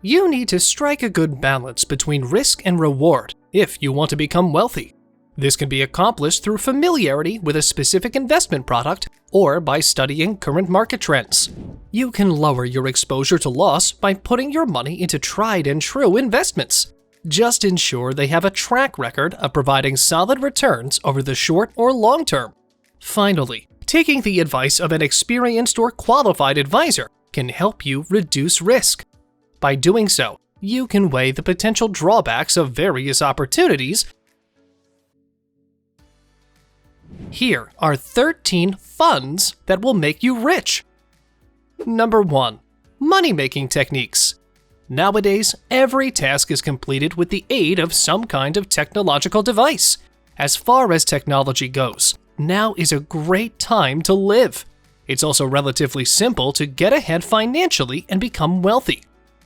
You need to strike a good balance between risk and reward if you want to become wealthy. This can be accomplished through familiarity with a specific investment product or by studying current market trends. You can lower your exposure to loss by putting your money into tried and true investments. Just ensure they have a track record of providing solid returns over the short or long term. Finally, taking the advice of an experienced or qualified advisor can help you reduce risk. By doing so, you can weigh the potential drawbacks of various opportunities. Here are 13 funds that will make you rich. Number 1. Money-making techniques. Nowadays, every task is completed with the aid of some kind of technological device. As far as technology goes, now is a great time to live. It's also relatively simple to get ahead financially and become wealthy.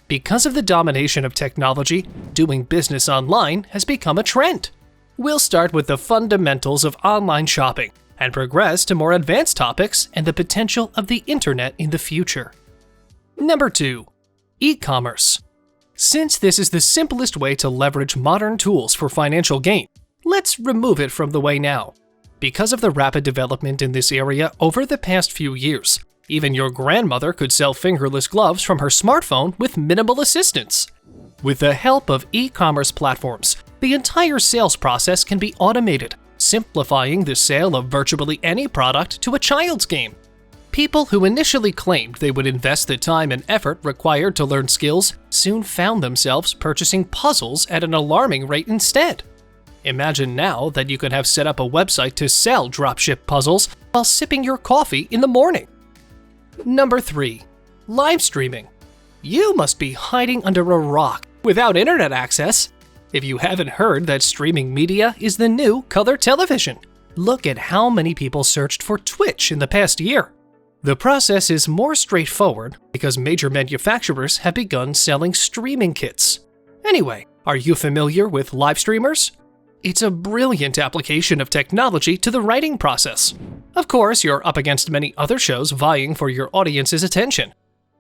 Because of the domination of technology, doing business online has become a trend. We'll start with the fundamentals of online shopping and progress to more advanced topics and the potential of the internet in the future. Number 2. E-commerce. Since this is the simplest way to leverage modern tools for financial gain, let's remove it from the way now. Because of the rapid development in this area over the past few years, even your grandmother could sell fingerless gloves from her smartphone with minimal assistance. With the help of e-commerce platforms, the entire sales process can be automated, simplifying the sale of virtually any product to a child's game. People who initially claimed they would invest the time and effort required to learn skills soon found themselves purchasing puzzles at an alarming rate instead. Imagine now that you could have set up a website to sell dropship puzzles while sipping your coffee in the morning. Number 3. Live streaming. You must be hiding under a rock without internet access. If you haven't heard that streaming media is the new color television, look at how many people searched for Twitch in the past year. The process is more straightforward because major manufacturers have begun selling streaming kits. Anyway, are you familiar with live streamers? It's a brilliant application of technology to the writing process. Of course, you're up against many other shows vying for your audience's attention.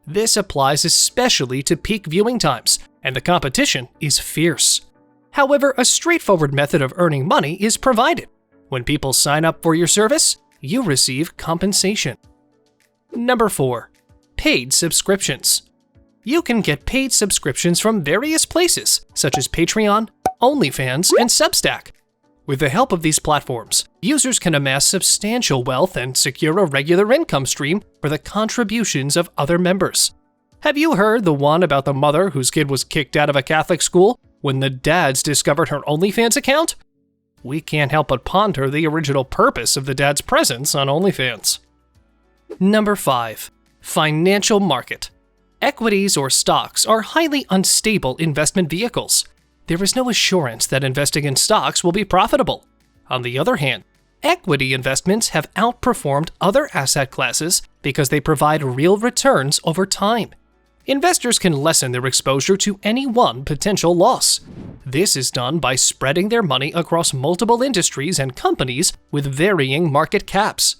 This applies especially to peak viewing times, and the competition is fierce. However, a straightforward method of earning money is provided. When people sign up for your service, you receive compensation. Number 4. Paid subscriptions. You can get paid subscriptions from various places, such as Patreon, OnlyFans, and Substack. With the help of these platforms, users can amass substantial wealth and secure a regular income stream for the contributions of other members. Have you heard the one about the mother whose kid was kicked out of a Catholic school when the dads discovered her OnlyFans account? We can't help but ponder the original purpose of the dad's presence on OnlyFans. Number 5. Financial market. Equities or stocks are highly unstable investment vehicles. There is no assurance that investing in stocks will be profitable. On the other hand, equity investments have outperformed other asset classes because they provide real returns over time. Investors can lessen their exposure to any one potential loss. This is done by spreading their money across multiple industries and companies with varying market caps.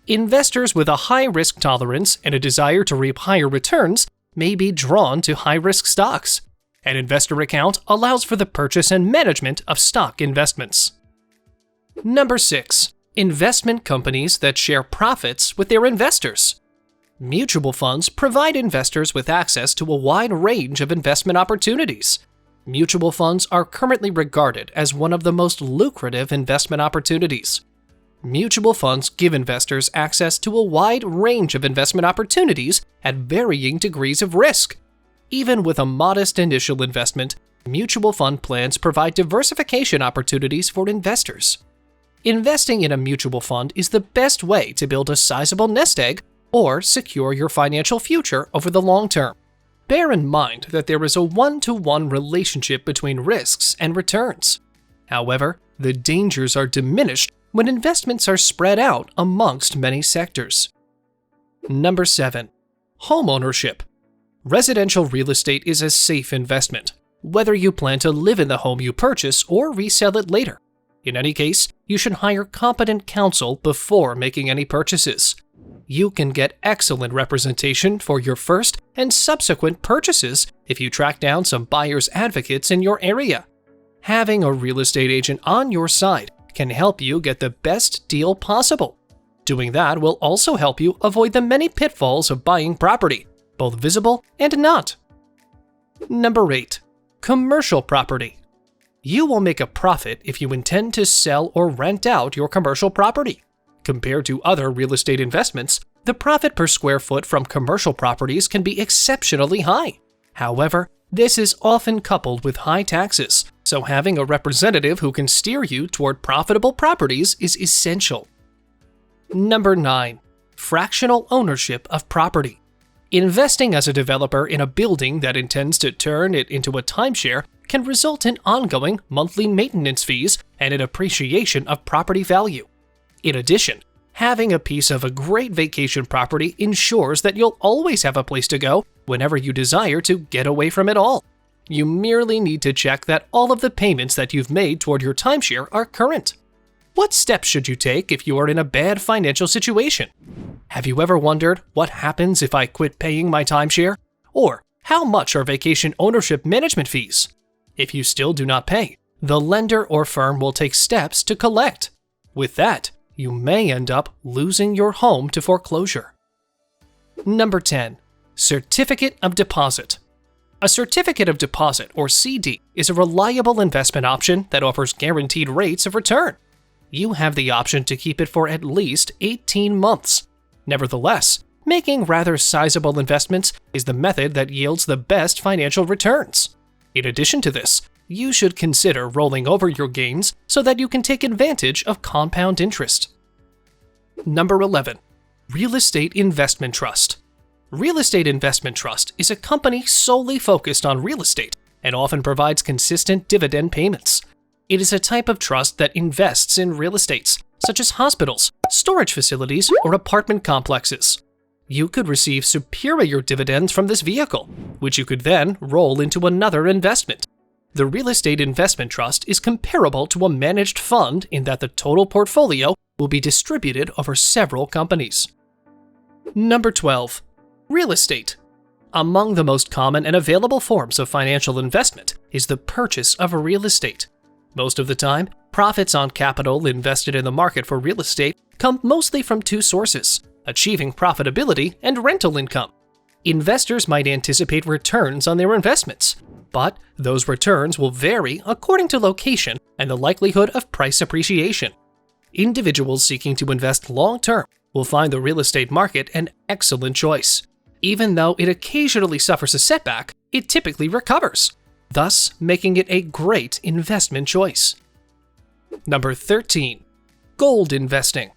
Investors with a high risk tolerance and a desire to reap higher returns may be drawn to high-risk stocks. An investor account allows for the purchase and management of stock investments. Number 6. Investment companies that share profits with their investors. Mutual funds provide investors with access to a wide range of investment opportunities. Mutual funds are currently regarded as one of the most lucrative investment opportunities. Mutual funds give investors access to a wide range of investment opportunities at varying degrees of risk. Even with a modest initial investment, mutual fund plans provide diversification opportunities for investors. Investing in a mutual fund is the best way to build a sizable nest egg or secure your financial future over the long term. Bear in mind that there is a one-to-one relationship between risks and returns. However, the dangers are diminished when investments are spread out amongst many sectors. Number 7. Homeownership. Residential real estate is a safe investment, whether you plan to live in the home you purchase or resell it later. In any case, you should hire competent counsel before making any purchases. You can get excellent representation for your first and subsequent purchases if you track down some buyer's advocates in your area. Having a real estate agent on your side can help you get the best deal possible. Doing that will also help you avoid the many pitfalls of buying property, both visible and not. Number 8. Commercial property. You will make a profit if you intend to sell or rent out your commercial property. Compared to other real estate investments, the profit per square foot from commercial properties can be exceptionally high. However, this is often coupled with high taxes, so having a representative who can steer you toward profitable properties is essential. Number 9. Fractional ownership of property. Investing as a developer in a building that intends to turn it into a timeshare can result in ongoing monthly maintenance fees and an appreciation of property value. In addition, having a piece of a great vacation property ensures that you'll always have a place to go whenever you desire to get away from it all. You merely need to check that all of the payments that you've made toward your timeshare are current. What steps should you take if you are in a bad financial situation? Have you ever wondered what happens if I quit paying my timeshare? Or how much are vacation ownership management fees? If you still do not pay, the lender or firm will take steps to collect. With that, you may end up losing your home to foreclosure. Number 10. Certificate of Deposit. A certificate of deposit, or CD, is a reliable investment option that offers guaranteed rates of return. You have the option to keep it for at least 18 months. Nevertheless, making rather sizable investments is the method that yields the best financial returns. In addition to this, you should consider rolling over your gains so that you can take advantage of compound interest. Number 11. Real Estate Investment Trust. Real Estate Investment Trust is a company solely focused on real estate and often provides consistent dividend payments. It is a type of trust that invests in real estates, such as hospitals, storage facilities, or apartment complexes. You could receive superior dividends from this vehicle, which you could then roll into another investment. The Real Estate Investment Trust is comparable to a managed fund in that the total portfolio will be distributed over several companies. Number 12. Real estate. Among the most common and available forms of financial investment is the purchase of real estate. Most of the time, profits on capital invested in the market for real estate come mostly from two sources: achieving profitability and rental income. Investors might anticipate returns on their investments, but those returns will vary according to location and the likelihood of price appreciation. Individuals seeking to invest long-term will find the real estate market an excellent choice. Even though it occasionally suffers a setback, it typically recovers, thus making it a great investment choice. Number 13. Gold investing.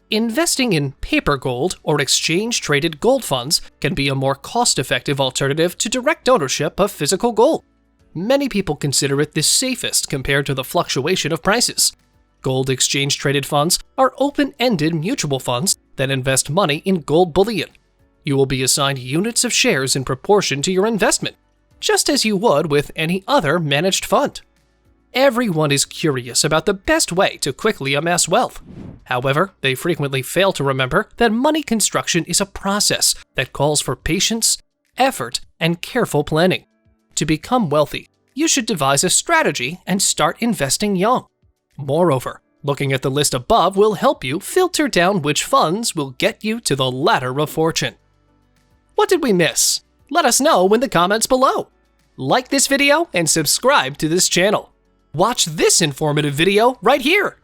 Investing in paper gold or exchange-traded gold funds can be a more cost-effective alternative to direct ownership of physical gold. Many people consider it the safest compared to the fluctuation of prices. Gold exchange-traded funds are open-ended mutual funds that invest money in gold bullion. You will be assigned units of shares in proportion to your investment, just as you would with any other managed fund. Everyone is curious about the best way to quickly amass wealth. However, they frequently fail to remember that money construction is a process that calls for patience, effort, and careful planning. To become wealthy, you should devise a strategy and start investing young. Moreover, looking at the list above will help you filter down which funds will get you to the ladder of fortune. What did we miss? Let us know in the comments below. Like this video and subscribe to this channel. Watch this informative video right here.